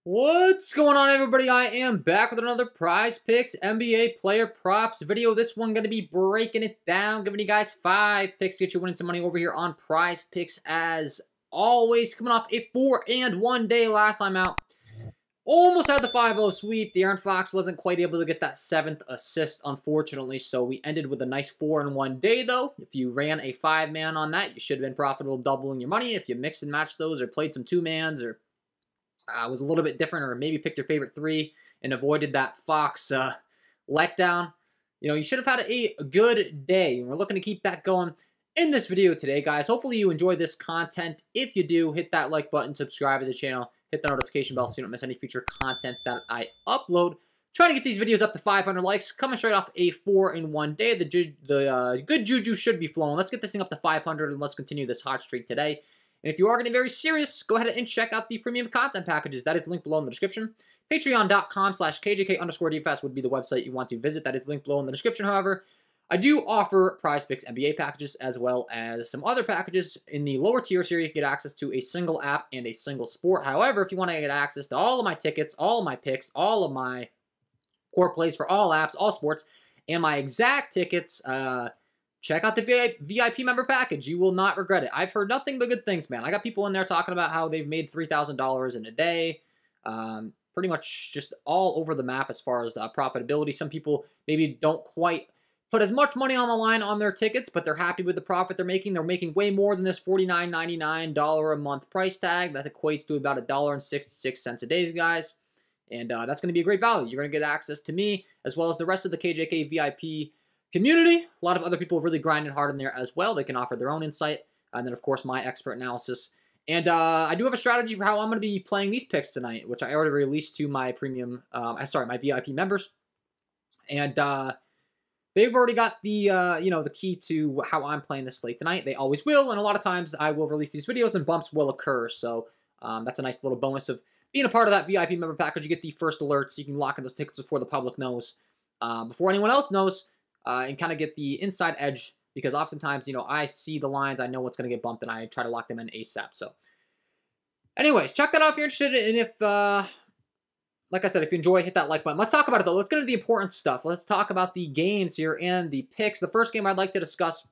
What's going on, everybody? I am back with another Prizepicks NBA player props video. This one going to be breaking it down, giving you guys 5 picks to get you winning some money over here on Prizepicks. As always, coming off a 4-and-1 day last time out. Almost had the 5-0 sweep. De'Aaron Fox wasn't quite able to get that 7th assist, unfortunately, so we ended with a nice 4-and-1 day, though. If you ran a 5-man on that, you should have been profitable doubling your money. If you mixed and matched those or played some 2-mans or was a little bit different, or maybe picked your favorite 3 and avoided that Fox letdown, you should have had a good day. And we're looking to keep that going in this video today, guys. Hopefully you enjoy this content. If you do, hit that like button, subscribe to the channel, hit the notification bell so you don't miss any future content that I upload. Trying to get these videos up to 500 likes, coming straight off a 4-in-1 day. The good juju should be flowing. Let's get this thing up to 500 and let's continue this hot streak today. And if you are going to be very serious, go ahead and check out the premium content packages. That is linked below in the description. Patreon.com/KJK_DFS would be the website you want to visit. That is linked below in the description. However, I do offer Prizepicks NBA packages as well as some other packages. In the lower tier here, you get access to a single app and a single sport. However, if you want to get access to all of my tickets, all of my picks, all of my core plays for all apps, all sports, and my exact tickets, check out the VIP member package. You will not regret it. I've heard nothing but good things, man. I got people in there talking about how they've made $3,000 in a day. Pretty much just all over the map as far as profitability. Some people maybe don't quite put as much money on the line on their tickets, but they're happy with the profit they're making. They're making way more than this $49.99 a month price tag. That equates to about $1.66 a day, guys. And that's going to be a great value. You're going to get access to me as well as the rest of the KJK VIP community. A lot of other people really grinding hard in there as well. They can offer their own insight. And then, of course, my expert analysis. And I do have a strategy for how I'm going to be playing these picks tonight, which I already released to my premium, my VIP members. And they've already got the, the key to how I'm playing this slate tonight. They always will. And a lot of times I will release these videos and bumps will occur. So that's a nice little bonus of being a part of that VIP member package. You get the first alerts. You can lock in those tickets before the public knows, before anyone else knows. And kind of get the inside edge, because oftentimes, I see the lines, I know what's going to get bumped, and I try to lock them in ASAP. So, anyways, check that out if you're interested, and if, like I said, if you enjoy, hit that like button. Let's talk about it, though. Let's get into the important stuff. Let's talk about the games here and the picks. The first game I'd like to discuss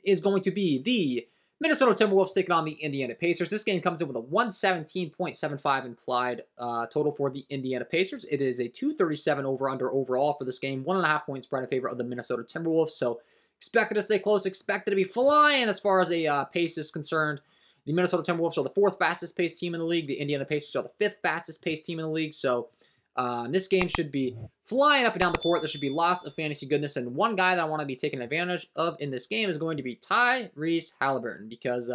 is going to be the Minnesota Timberwolves taking on the Indiana Pacers. This game comes in with a 117.75 implied total for the Indiana Pacers. It is a 237 over-under overall for this game. 1.5 point spread in favor of the Minnesota Timberwolves. So expected to stay close. Expected to be flying as far as a pace is concerned. The Minnesota Timberwolves are the 4th fastest paced team in the league. The Indiana Pacers are the 5th fastest paced team in the league. So this game should be flying up and down the court. There should be lots of fantasy goodness. And one guy that I want to be taking advantage of in this game is going to be Tyrese Halliburton, because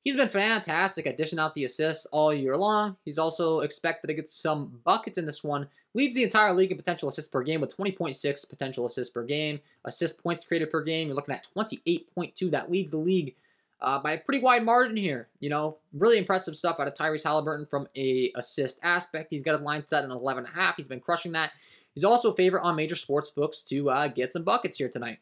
he's been fantastic at dishing out the assists all year long. He's also expected to get some buckets in this one. Leads the entire league in potential assists per game with 20.6 potential assists per game. Assist points created per game, you're looking at 28.2. That leads the league by a pretty wide margin here. Really impressive stuff out of Tyrese Halliburton from a assist aspect. He's got his line set in 11.5. He's been crushing that. He's also a favorite on major sports books to get some buckets here tonight.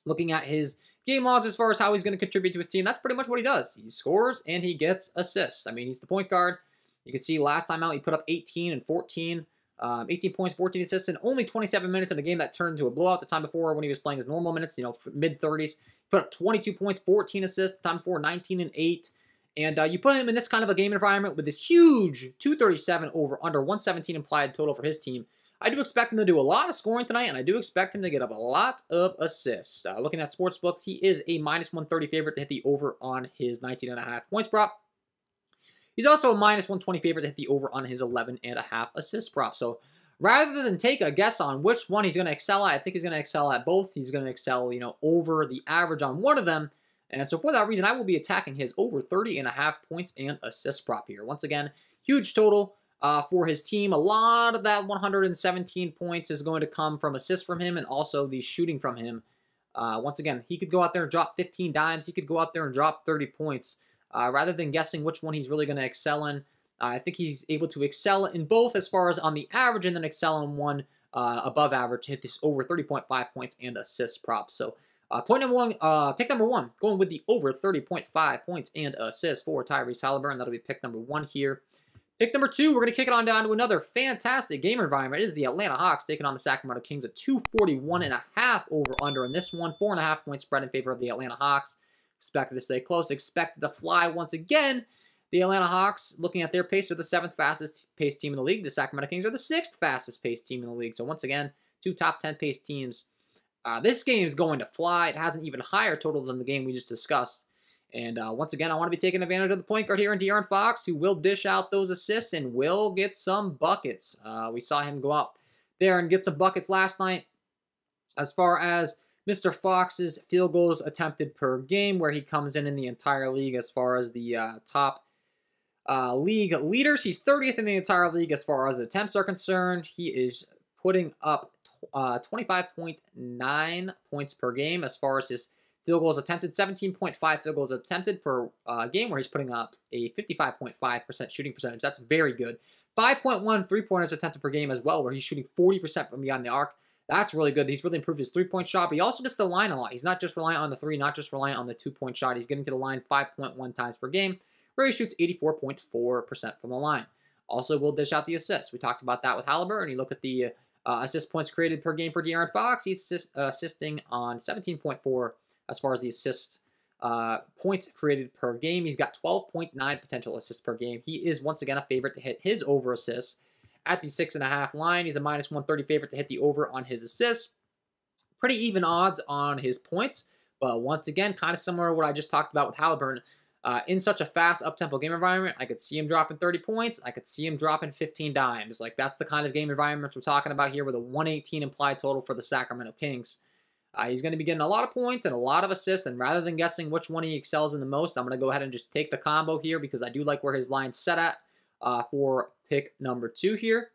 Looking at his game logs as far as how he's going to contribute to his team, that's pretty much what he does. He scores and he gets assists. I mean, he's the point guard. You can see last time out he put up 18 and 14. 18 points, 14 assists in only 27 minutes in a game that turned into a blowout. The time before, when he was playing his normal minutes, mid-30s, put up 22 points, 14 assists. The time before, 19 and 8. And you put him in this kind of a game environment with this huge 237 over under 117 implied total for his team. I do expect him to do a lot of scoring tonight, and I do expect him to get up a lot of assists. Looking at sports books, he is a -130 favorite to hit the over on his 19.5 points prop. He's also a -120 favorite to hit the over on his 11.5 assist prop. So rather than take a guess on which one he's going to excel at, I think he's going to excel at both. He's going to excel, over the average on one of them. And so for that reason, I will be attacking his over 30.5 points and assist prop here. Once again, huge total for his team. A lot of that 117 points is going to come from assists from him and also the shooting from him. Once again, he could go out there and drop 15 dimes. He could go out there and drop 30 points. Rather than guessing which one he's really going to excel in, I think he's able to excel in both as far as on the average, and then excel in one above average to hit this over 30.5 points and assist prop. So pick number one, going with the over 30.5 points and assists for Tyrese Halliburton. That'll be pick number 1 here. Pick number 2, we're going to kick it on down to another fantastic game environment. It is the Atlanta Hawks taking on the Sacramento Kings, a 241.5 over-under in this one. 4.5 point spread in favor of the Atlanta Hawks. Expected to stay close, expected to fly once again. The Atlanta Hawks, looking at their pace, are the 7th fastest paced team in the league. The Sacramento Kings are the 6th fastest paced team in the league. So once again, 2 top 10 paced teams. This game is going to fly. It has an even higher total than the game we just discussed. And once again, I want to be taking advantage of the point guard here in De'Aaron Fox, who will dish out those assists and will get some buckets. We saw him go out there and get some buckets last night. As far as Mr. Fox's field goals attempted per game, where he comes in the entire league as far as the top league leaders. He's 30th in the entire league as far as attempts are concerned. He is putting up 25.9 points per game as far as his field goals attempted. 17.5 field goals attempted per game, where he's putting up a 55.5% shooting percentage. That's very good. 5.1 three-pointers attempted per game as well, where he's shooting 40% from beyond the arc. That's really good. He's really improved his three-point shot, but he also gets to the line a lot. He's not just reliant on the 3, not just reliant on the 2-point shot. He's getting to the line 5.1 times per game, where he shoots 84.4% from the line. Also will dish out the assists. We talked about that with Halliburton. You look at the assist points created per game for De'Aaron Fox. He's assisting on 17.4 as far as the assist points created per game. He's got 12.9 potential assists per game. He is once again a favorite to hit his over assists at the 6.5 line. He's a minus 130 favorite to hit the over on his assists. Pretty even odds on his points, but once again, kind of similar to what I just talked about with Halliburton. In such a fast up-tempo game environment, I could see him dropping 30 points. I could see him dropping 15 dimes. Like, that's the kind of game environments we're talking about here with a 118 implied total for the Sacramento Kings. He's going to be getting a lot of points and a lot of assists, and rather than guessing which one he excels in the most, I'm going to go ahead and just take the combo here because I do like where his line's set at for pick number 2 here.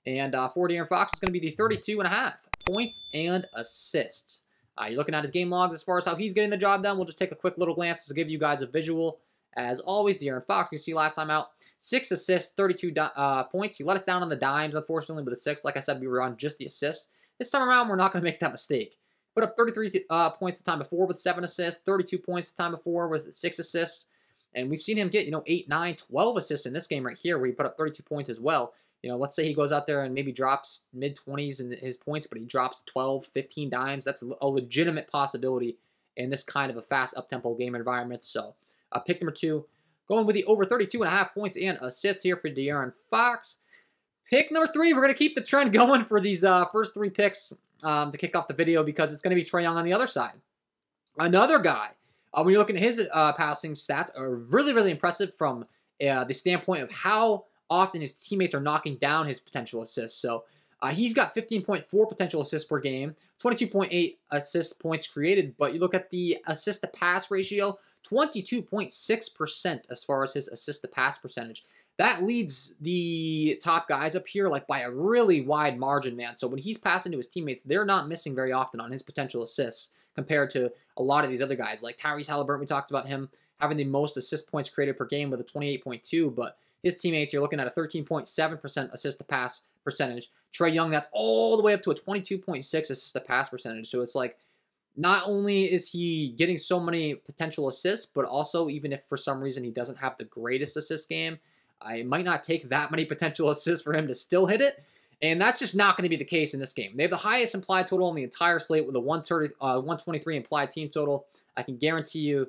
And for De'Aaron Fox, it's going to be the 32.5 points and assists. You're looking at his game logs as far as how he's getting the job done. We'll just take a quick little glance to give you guys a visual. As always, De'Aaron Fox, you see last time out, 6 assists, 32 points. He let us down on the dimes, unfortunately, with a 6. Like I said, we were on just the assists. This time around, we're not going to make that mistake. Put up 33 points the time before with 7 assists, 32 points the time before with 6 assists. And we've seen him get, 8, 9, 12 assists in this game right here, where he put up 32 points as well. Let's say he goes out there and maybe drops mid-20s in his points, but he drops 12, 15 dimes. That's a legitimate possibility in this kind of a fast up-tempo game environment. So, pick number 2, going with the over 32.5 points and assists here for De'Aaron Fox. Pick number 3, we're going to keep the trend going for these first 3 picks to kick off the video because it's going to be Trae Young on the other side. Another guy, when you're looking at his passing stats, are really, really impressive from the standpoint of how often his teammates are knocking down his potential assists. So he's got 15.4 potential assists per game, 22.8 assist points created, but you look at the assist-to-pass ratio, 22.6% as far as his assist-to-pass percentage. That leads the top guys up here like by a really wide margin, man. So when he's passing to his teammates, they're not missing very often on his potential assists compared to a lot of these other guys. Like Tyrese Halliburton, we talked about him having the most assist points created per game with a 28.2, but his teammates, you're looking at a 13.7% assist-to-pass percentage. Trae Young, that's all the way up to a 22.6 assist-to-pass percentage. So it's like, not only is he getting so many potential assists, but also even if for some reason he doesn't have the greatest assist game, it might not take that many potential assists for him to still hit it. And that's just not going to be the case in this game. They have the highest implied total on the entire slate with a 123 implied team total. I can guarantee you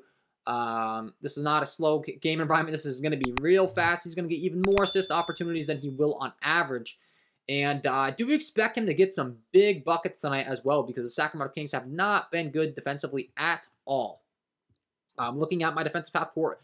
this is not a slow game environment. This is going to be real fast. He's going to get even more assist opportunities than he will on average. And I do expect him to get some big buckets tonight as well because the Sacramento Kings have not been good defensively at all. I'm looking at my defensive half court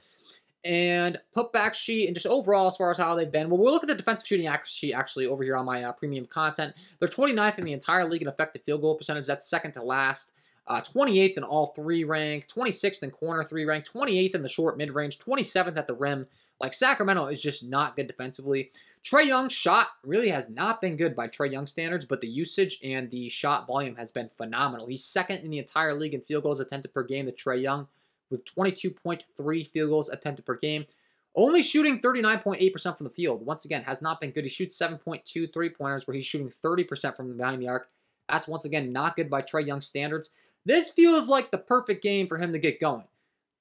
and putback sheet and just overall as far as how they've been. Well, we'll look at the defensive shooting accuracy actually over here on my premium content. They're 29th in the entire league in effective field goal percentage. That's second to last. 28th in all 3 rank, 26th in corner 3 rank, 28th in the short mid-range, 27th at the rim. Like, Sacramento is just not good defensively. Trae Young's shot really has not been good by Trae Young standards, but the usage and the shot volume has been phenomenal. He's second in the entire league in field goals attempted per game to Trae Young with 22.3 field goals attempted per game. Only shooting 39.8% from the field. Once again, has not been good. He shoots 7.2 three-pointers where he's shooting 30% from behind the arc. That's once again not good by Trae Young standards. This feels like the perfect game for him to get going.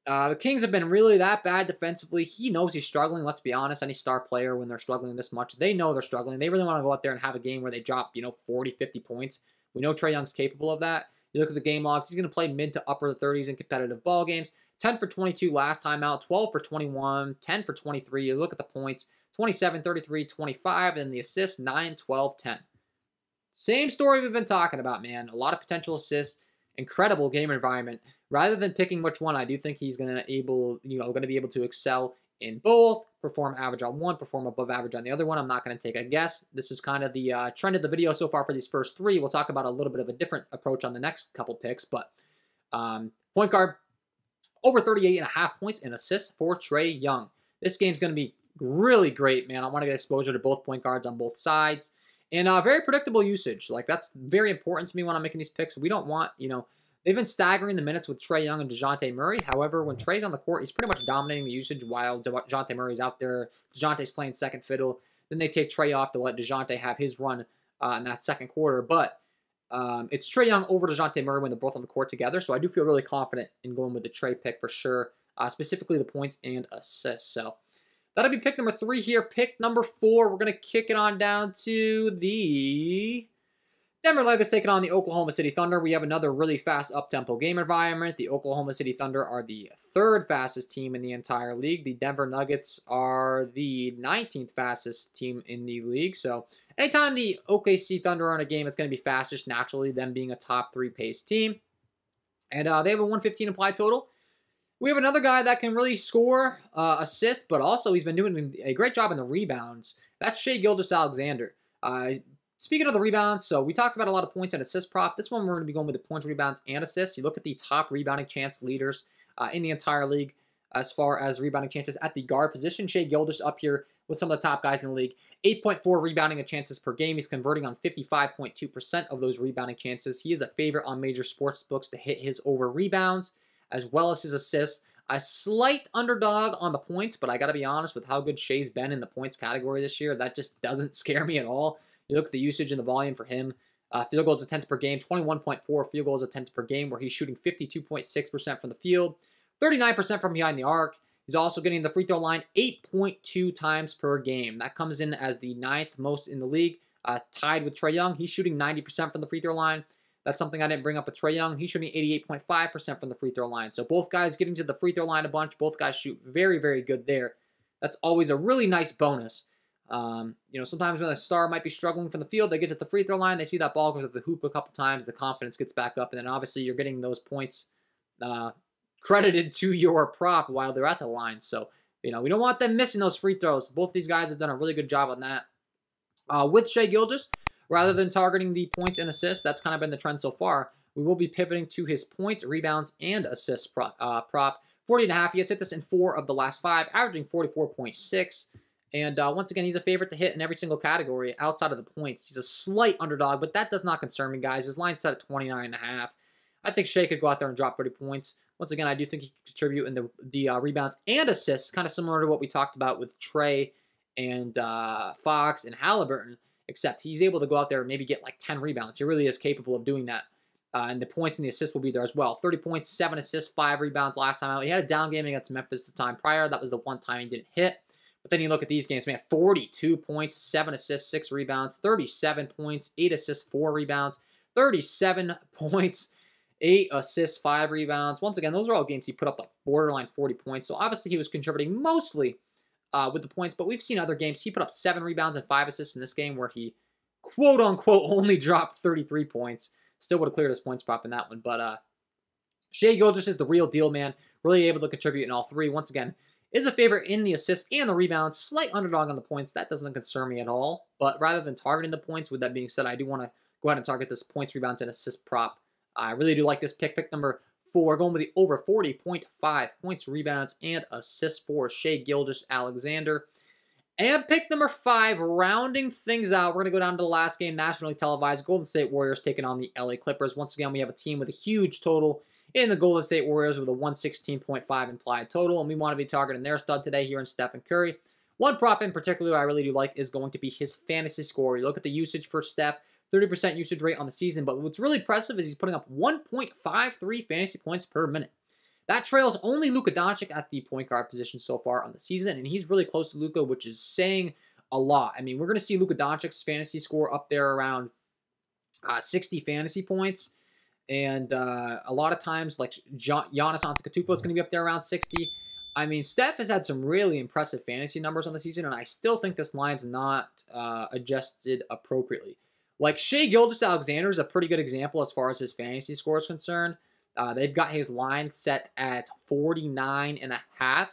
The Kings have been really that bad defensively. He knows he's struggling. Let's be honest. Any star player, when they're struggling this much, they know they're struggling. They really want to go out there and have a game where they drop, 40, 50 points. We know Trae Young's capable of that. You look at the game logs, he's going to play mid to upper 30s in competitive ball games. 10 for 22 last time out, 12 for 21, 10 for 23. You look at the points, 27, 33, 25, and the assists, 9, 12, 10. Same story we've been talking about, man. A lot of potential assists, incredible game environment. Rather than picking which one, I do think he's going to be able to excel in both, perform average on one, perform above average on the other one. I'm not going to take a guess. This is kind of the trend of the video so far for these first three. We'll talk about a little bit of a different approach on the next couple picks, but point guard, over 38.5 points and assists for Trae Young. This game's going to be really great, man. I want to get exposure to both point guards on both sides. And very predictable usage. Like, that's very important to me when I'm making these picks. We don't want, they've been staggering the minutes with Trae Young and DeJounte Murray. However, when Trae's on the court, he's pretty much dominating the usage while DeJounte Murray's out there. DeJounte's playing second fiddle. Then they take Trae off to let DeJounte have his run in that second quarter. But it's Trae Young over DeJounte Murray when they're both on the court together. So I do feel really confident in going with the Trae pick for sure, specifically the points and assists. So that'll be pick number 3 here. Pick number 4, we're going to kick it on down to the Denver Nuggets taking on the Oklahoma City Thunder. We have another really fast up-tempo game environment. The Oklahoma City Thunder are the 3rd fastest team in the entire league. The Denver Nuggets are the 19th fastest team in the league. So anytime the OKC Thunder are in a game, it's going to be fast, just naturally, them being a top 3 pace team. And they have a 115 implied total. We have another guy that can really score, assist, but also he's been doing a great job in the rebounds. That's Shai Gilgeous-Alexander. Speaking of the rebounds, so we talked about a lot of points and assist prop. This one we're going to be going with the points, rebounds, and assists. You look at the top rebounding chance leaders in the entire league as far as rebounding chances at the guard position. Shai Gilgeous up here with some of the top guys in the league. 8.4 rebounding chances per game. He's converting on 55.2% of those rebounding chances. He is a favorite on major sports books to hit his over rebounds as well as his assists. A slight underdog on the points, but I got to be honest with how good Shai's been in the points category this year. That just doesn't scare me at all. You look at the usage and the volume for him. Field goals attempted per game, 21.4 field goals attempted per game, where he's shooting 52.6% from the field, 39% from behind the arc. He's also getting the free throw line 8.2 times per game. That comes in as the 9th most in the league, tied with Trae Young. He's shooting 90% from the free throw line. That's something I didn't bring up with Trae Young. He's shooting 88.5% from the free throw line. So both guys getting to the free throw line a bunch. Both guys shoot very, very good there. That's always a really nice bonus. Sometimes when a star might be struggling from the field, they get to the free throw line, they see that ball goes at the hoop a couple times, the confidence gets back up, and then obviously you're getting those points credited to your prop while they're at the line. So, we don't want them missing those free throws. Both these guys have done a really good job on that. With Shai Gilgeous, rather than targeting the points and assists, that's kind of been the trend so far. We will be pivoting to his points, rebounds, and assists prop. 40.5. He has hit this in 4 of the last 5, averaging 44.6. And once again, he's a favorite to hit in every single category outside of the points. He's a slight underdog, but that does not concern me, guys. His line's set at 29.5. I think Shai could go out there and drop 30 points. Once again, I do think he could contribute in the rebounds and assists, kind of similar to what we talked about with Trae and Fox and Halliburton, except he's able to go out there and maybe get like 10 rebounds. He really is capable of doing that. And the points and the assists will be there as well. 30 points, 7 assists, 5 rebounds last time out. He had a down game against Memphis the time prior. That was the one time he didn't hit. But then you look at these games, man, 42 points, 7 assists, 6 rebounds, 37 points, 8 assists, 4 rebounds, 37 points, 8 assists, 5 rebounds. Once again, those are all games he put up like borderline 40 points. So obviously he was contributing mostly with the points, but we've seen other games. He put up 7 rebounds and 5 assists in this game where he, quote unquote, only dropped 33 points. Still would have cleared his points prop in that one. But Shai Gilgeous is the real deal, man. Really able to contribute in all 3. Once again, is a favorite in the assists and the rebounds. Slight underdog on the points. That doesn't concern me at all. But rather than targeting the points, with that being said, I do want to go ahead and target this points, rebounds, and assist prop. I really do like this pick. Pick number 4, going with the over 40.5 points, rebounds, and assists for Shai Gilgeous-Alexander. And pick number 5, rounding things out. We're going to go down to the last game, nationally televised. Golden State Warriors taking on the LA Clippers. Once again, we have a team with a huge total in the Golden State Warriors with a 116.5 implied total, and we want to be targeting their stud today here in Stephen Curry. One prop in particular I really do like is going to be his fantasy score. You look at the usage for Steph, 30% usage rate on the season, but what's really impressive is he's putting up 1.53 fantasy points per minute. That trails only Luka Doncic at the point guard position so far on the season, and he's really close to Luka, which is saying a lot. I mean, we're going to see Luka Doncic's fantasy score up there around 60 fantasy points, and a lot of times, like Giannis Antetokounmpo is going to be up there around 60. I mean, Steph has had some really impressive fantasy numbers on the season, and I still think this line's not adjusted appropriately. Like, Shai Gilgeous-Alexander is a pretty good example as far as his fantasy score is concerned. They've got his line set at 49.5,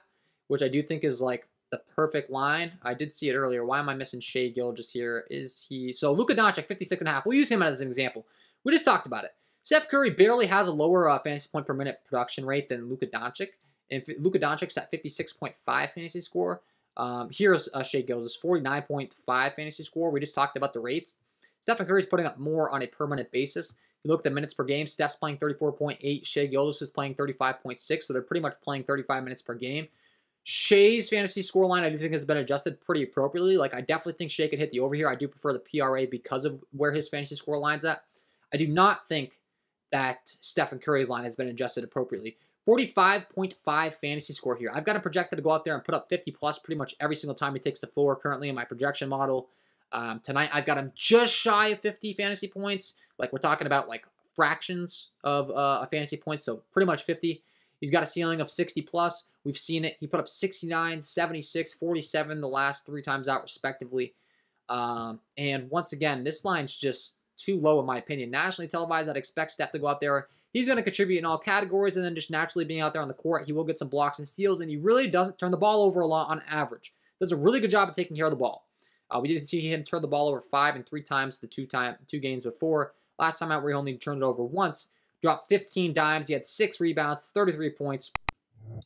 which I do think is like the perfect line. I did see it earlier. Why am I missing Shai Gilgeous here? Is he... So, Luka Doncic, 56.5. We'll use him as an example. We just talked about it. Steph Curry barely has a lower fantasy point per minute production rate than Luka Doncic. And Luka Doncic's at 56.5 fantasy score. Here's Shai Gilgeous, 49.5 fantasy score. We just talked about the rates. Stephen Curry's putting up more on a per-minute basis. You look at the minutes per game, Steph's playing 34.8, Shai Gilgeous is playing 35.6, so they're pretty much playing 35 minutes per game. Shai's fantasy scoreline, I do think, has been adjusted pretty appropriately. Like, I definitely think Shai could hit the over here. I do prefer the PRA because of where his fantasy score line's at. I do not think that Stephen Curry's line has been adjusted appropriately. 45.5 fantasy score here. I've got him projected to go out there and put up 50-plus pretty much every single time he takes the floor currently in my projection model. Tonight, I've got him just shy of 50 fantasy points. Like, we're talking about, like, fractions of a fantasy points, so pretty much 50. He's got a ceiling of 60-plus. We've seen it. He put up 69, 76, 47 the last 3 times out, respectively. And once again, this line's just too low, in my opinion. Nationally televised, I'd expect Steph to go out there. He's going to contribute in all categories, and then just naturally being out there on the court, he will get some blocks and steals, and he really doesn't turn the ball over a lot on average. Does a really good job of taking care of the ball. We didn't see him turn the ball over 5 and 3 times the two games before. Last time out, where he only turned it over once. Dropped 15 dimes. He had 6 rebounds, 33 points.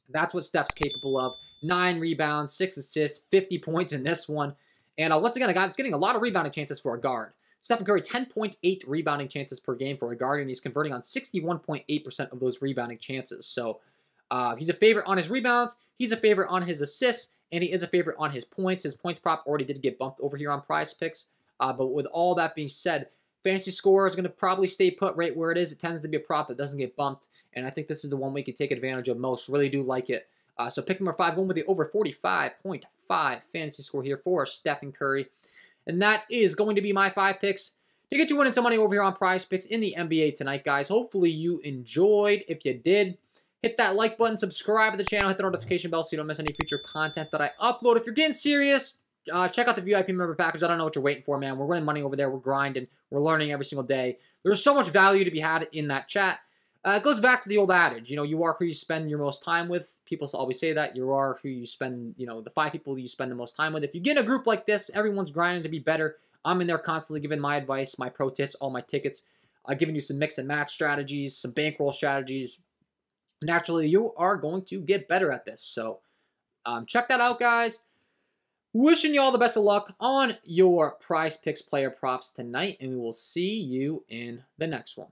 That's what Steph's capable of. 9 rebounds, 6 assists, 50 points in this one. And once again, a guy that's getting a lot of rebounding chances for a guard. Stephen Curry, 10.8 rebounding chances per game for a guard, and he's converting on 61.8% of those rebounding chances. So he's a favorite on his rebounds. He's a favorite on his assists. And he is a favorite on his points. His points prop already did get bumped over here on Prizepicks. But with all that being said, fantasy score is going to probably stay put right where it is. It tends to be a prop that doesn't get bumped. And I think this is the one we can take advantage of most. Really do like it. So pick number 5, going with the over 45.5 fantasy score here for Stephen Curry. And that is going to be my 5 picks to get you winning some money over here on Prizepicks in the NBA tonight, guys. Hopefully you enjoyed. If you did, hit that like button, subscribe to the channel, hit the notification bell so you don't miss any future content that I upload. If you're getting serious, check out the VIP member package. I don't know what you're waiting for, man. We're winning money over there. We're grinding. We're learning every single day. There's so much value to be had in that chat. It goes back to the old adage, you are who you spend your most time with. People always say that. You are who you spend, the 5 people you spend the most time with. If you get in a group like this, everyone's grinding to be better. I'm in there constantly giving my advice, my pro tips, all my tickets, giving you some mix and match strategies, some bankroll strategies. Naturally, you are going to get better at this. So check that out, guys. Wishing you all the best of luck on your Prizepicks player props tonight, and we will see you in the next one.